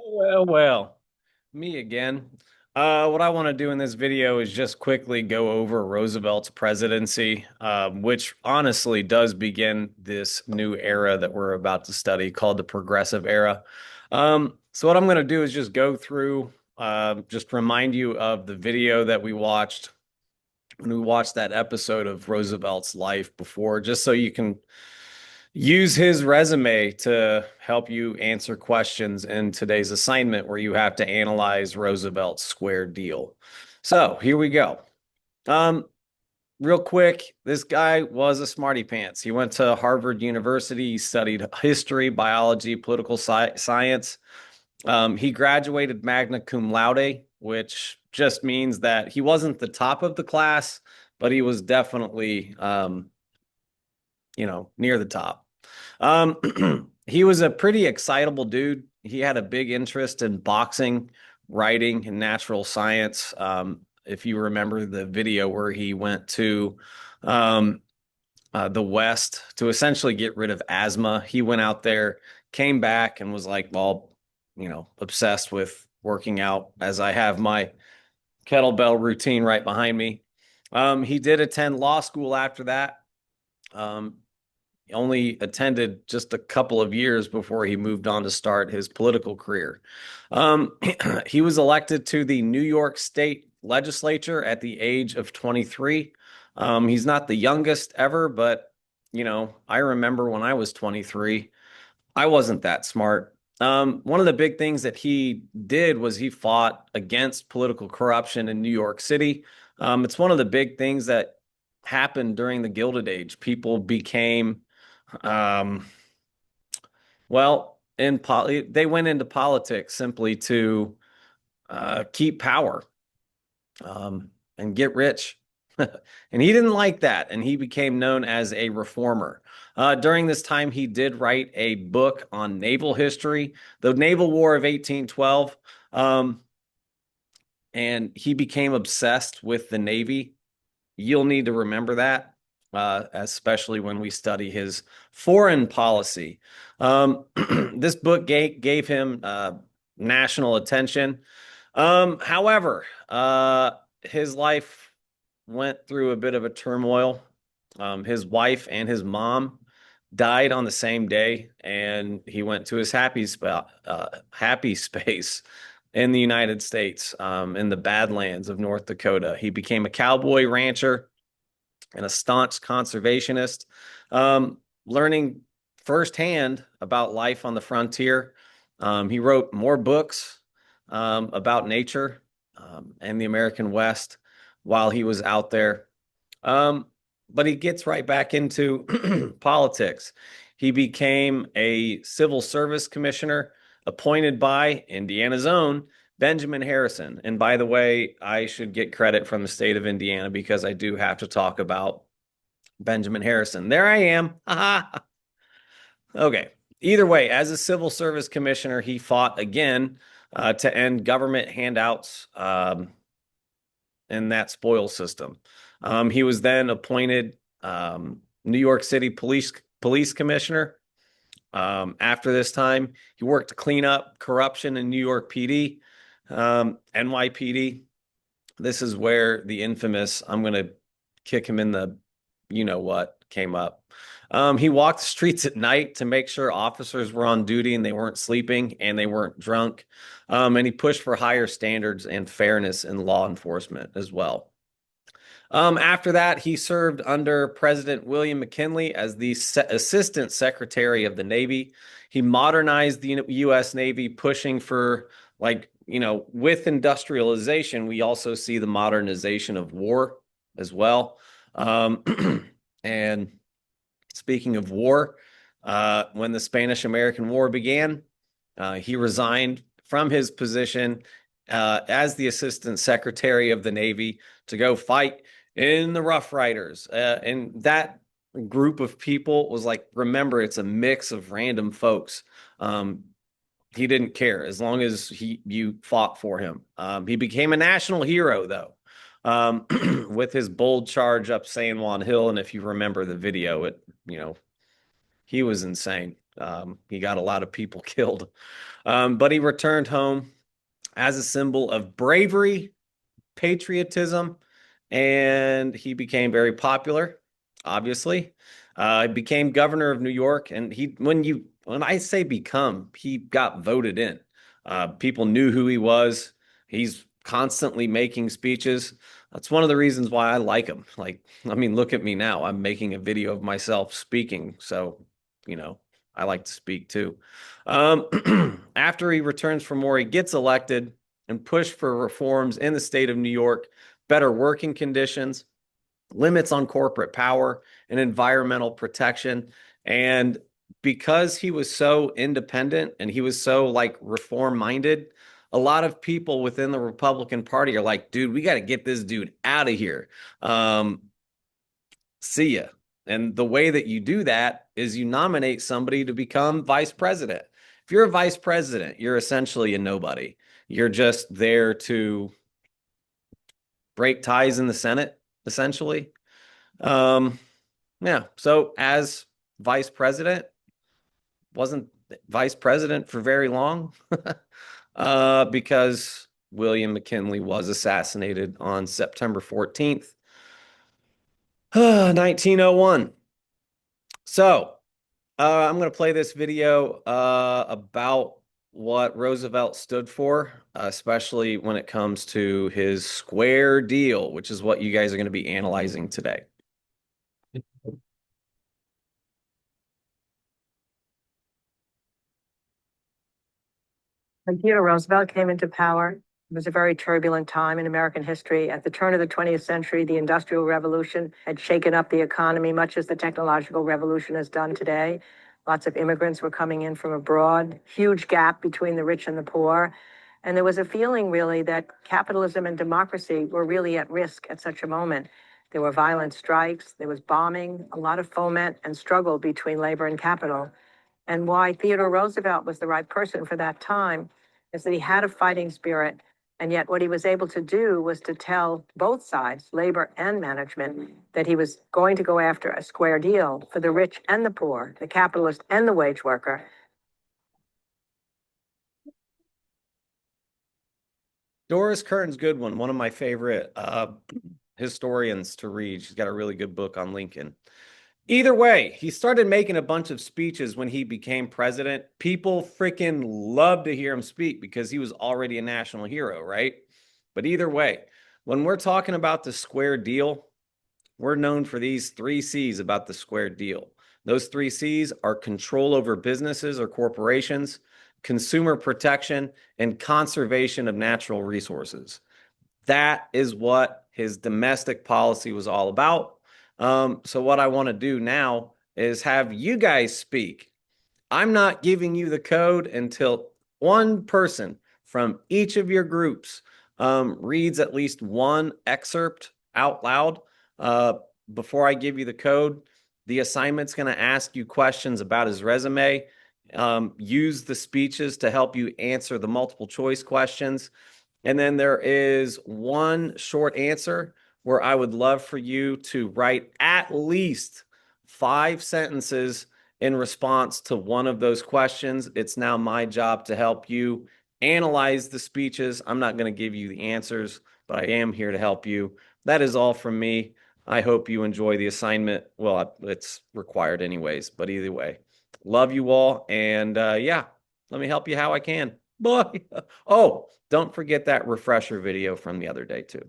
Well, me again. What I want to do in this video is just quickly go over Roosevelt's presidency, which honestly does begin this new era that we're about to study called the Progressive Era. So what I'm going to do is just go through, just remind you of the video that we watched when we watched that episode of Roosevelt's life before, just so you can use his resume to help you answer questions in today's assignment where you have to analyze Roosevelt's square deal. So here we go. Um, Real quick, this guy was a smarty pants. He went to Harvard University. He studied history, biology, political science. He graduated magna cum laude, which just means that he wasn't the top of the class, but he was definitely, near the top. He was a pretty excitable dude. He had a big interest in boxing, writing, and natural science. If you remember the video where he went to um, the West to essentially get rid of asthma, he went out there, came back, and was like, well, obsessed with working out as I have my kettlebell routine right behind me. He did attend law school after that. Um, only attended just a couple of years before he moved on to start his political career. Um, he was elected to the New York State legislature at the age of 23. He's not the youngest ever, but I remember when I was 23, I wasn't that smart. One of the big things that he did was he fought against political corruption in New York City. It's one of the big things that happened during the Gilded Age. People became um, they went into politics simply to keep power and get rich. And he didn't like that, and he became known as a reformer. During this time, he did write a book on naval history, the Naval War of 1812, and he became obsessed with the Navy. You'll need to remember that, especially when we study his foreign policy. This book gave him national attention. However, his life went through a bit of a turmoil. His wife and his mom died on the same day, and he went to his happy space in the United States, in the Badlands of North Dakota. He became a cowboy rancher and a staunch conservationist, learning firsthand about life on the frontier. He wrote more books about nature and the American West while he was out there. Um, but he gets right back into politics. He became a civil service commissioner appointed by Indiana's own Benjamin Harrison. And by the way, I should get credit from the state of Indiana because I do have to talk about Benjamin Harrison. There I am. Okay. Either way, as a civil service commissioner, he fought again to end government handouts in that spoil system. He was then appointed New York City police commissioner. After this time, he worked to clean up corruption in New York PD, NYPD. This is where the infamous "I'm going to kick him in the you know what" came up. He walked the streets at night to make sure officers were on duty and they weren't sleeping and they weren't drunk. And he pushed for higher standards and fairness in law enforcement as well. After that, he served under President William McKinley as the Assistant Secretary of the Navy. He modernized the U.S. Navy, pushing for, with industrialization, we also see the modernization of war as well. And speaking of war, when the Spanish-American War began, he resigned from his position as the Assistant Secretary of the Navy to go fight in the Rough Riders. And that group of people was like, remember, it's a mix of random folks. He didn't care as long as you fought for him. He became a national hero, though, with his bold charge up San Juan Hill. And if you remember the video, he was insane. He got a lot of people killed. But he returned home as a symbol of bravery, patriotism, and he became very popular, obviously. He became governor of New York, and when I say become, he got voted in. People knew who he was. He's constantly making speeches. That's one of the reasons why I like him. Like, I mean, look at me now. I'm making a video of myself speaking, so you know, I like to speak too. After he returns from war, he gets elected and pushed for reforms in the state of New York, better working conditions, limits on corporate power, and environmental protection. And because he was so independent and he was so like reform minded, a lot of people within the Republican Party are like, dude, we got to get this dude out of here. Um, See ya. And the way that you do that is you nominate somebody to become vice president. If you're a vice president, you're essentially a nobody. You're just there to break ties in the Senate, essentially. Um, yeah. So as vice president, wasn't vice president for very long, because William McKinley was assassinated on September 14th, 1901. So I'm going to play this video about what Roosevelt stood for, especially when it comes to his square deal, which is what you guys are going to be analyzing today. When Theodore Roosevelt came into power, it was a very turbulent time in American history. At the turn of the 20th century, the Industrial Revolution had shaken up the economy, much as the technological revolution has done today. Lots of immigrants were coming in from abroad, huge gap between the rich and the poor. And there was a feeling, really, that capitalism and democracy were really at risk at such a moment. There were violent strikes, there was bombing, a lot of foment and struggle between labor and capital. And why Theodore Roosevelt was the right person for that time is that he had a fighting spirit. And yet, what he was able to do was to tell both sides, labor and management, that he was going to go after a square deal for the rich and the poor, the capitalist and the wage worker. Doris Kearns Goodwin, one of my favorite historians to read. She's got a really good book on Lincoln. Either way, he started making a bunch of speeches when he became president. People freaking loved to hear him speak because he was already a national hero, right? But either way, when we're talking about the square deal, we're known for these three C's about the square deal. Those three C's are control over businesses or corporations, consumer protection, and conservation of natural resources. That is what his domestic policy was all about. So what I want to do now is have you guys speak. I'm not giving you the code until one person from each of your groups reads at least one excerpt out loud before I give you the code. The assignment's going to ask you questions about his resume. Use the speeches to help you answer the multiple choice questions. And then there is one short answer where I would love for you to write at least 5 sentences in response to one of those questions. It's now my job to help you analyze the speeches. I'm not going to give you the answers, but I am here to help you. That is all from me. I hope you enjoy the assignment. Well, it's required anyways, but either way, love you all. And yeah, let me help you how I can. Bye. Oh, don't forget that refresher video from the other day too.